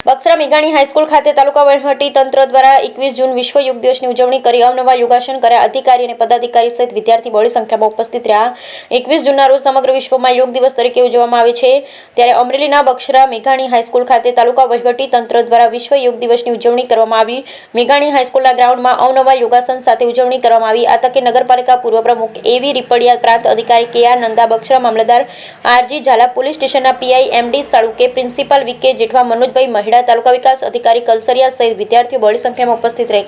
બક્સરા મેઘાણી હાઈસ્કૂલ ખાતે તાલુકા વહીવટી તંત્ર દ્વારા 21 જૂન વિશ્વ યોગ દિવસની ઉજવણી કરી અવનવા યોગાસન કર્યા। અધિકારી અને પદાધિકારી સહિત વિદ્યાર્થી બહોળી સંખ્યામાં ઉપસ્થિત રહ્યા। 21 જૂનના રોજ સમગ્ર વિશ્વમાં યોગ દિવસ તરીકે ઉજવવામાં આવે છે, ત્યારે અમરેલીના બક્સરા મેઘાણી હાઈસ્કૂલ ખાતે તાલુકા વહીવટી તંત્ર દ્વારા વિશ્વ યોગ દિવસની ઉજવણી કરવામાં આવી। મેઘાણી હાઈસ્કૂલના ગ્રાઉન્ડમાં અવનવા યોગાસન સાથે ઉજવણી કરવામાં આવી। આ તકે નગરપાલિકા પૂર્વ પ્રમુખ એવી રીપડિયા, પ્રાંત અધિકારી કે આર નંદા, બક્સરા મામલતદાર આરજી ઝાલા, પોલીસ સ્ટેશનના PI MD Salunke, principal VK Jethwa, Manojbhai Mahida, taluka વિકાસ અધિકારી કલસરિયા સહિત વિદ્યાર્થીઓ બહોળી સંખ્યામાં ઉપસ્થિત રહી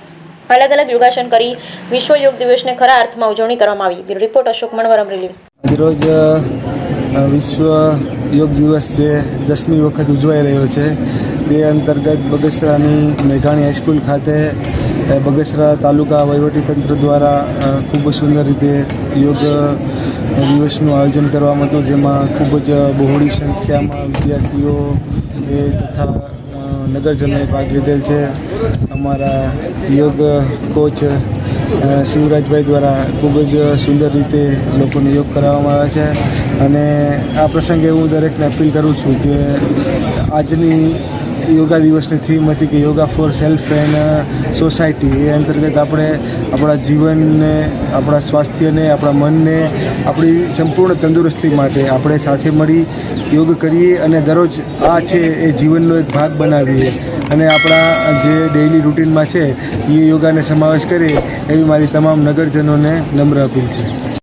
અલગ અલગ યોગાસન કરી વિશ્વ યોગ દિવસને ખરા અર્થમાં ઉજવણી કરવામાં આવી। Bureau report Ashok Manvar, Amreli. આજરોજ વિશ્વ યોગ દિવસ જે 10મી વખત ઉજવાઈ રહ્યો છે, તે અંતર્ગત બગસરાની મેઘાણી હાઈસ્કૂલ ખાતે બગસરા તાલુકા વહીવટીતંત્ર દ્વારા ખૂબ સુંદર રીતે યોગ દિવસનું આયોજન કરવામાં હતું, જેમાં ખૂબ જ બહોળી સંખ્યામાં વિદ્યાર્થીઓ તથા નગરજનોએ ભાગ લીધેલ છે। અમારા યોગ કોચ શિવરાજભાઈ દ્વારા ખૂબ જ સુંદર રીતે લોકોને યોગ કરાવવામાં આવે છે, અને આ પ્રસંગે હું દરેકને અપીલ કરું છું કે આજની યોગા દિવસની થીમ હતી કે yoga for self and society. એ અંતર્ગત આપણે આપણા જીવનને, આપણા સ્વાસ્થ્યને, આપણા મનને, આપણી સંપૂર્ણ તંદુરસ્તી માટે આપણે સાથે મળી યોગ કરીએ અને દરરોજ આ છે એ જીવનનો એક ભાગ બનાવીએ, અને આપણા જે ડેઇલી રૂટીનમાં છે એ યોગાને સમાવેશ કરીએ, એવી મારી તમામ નગરજનોને નમ્ર અપીલ છે।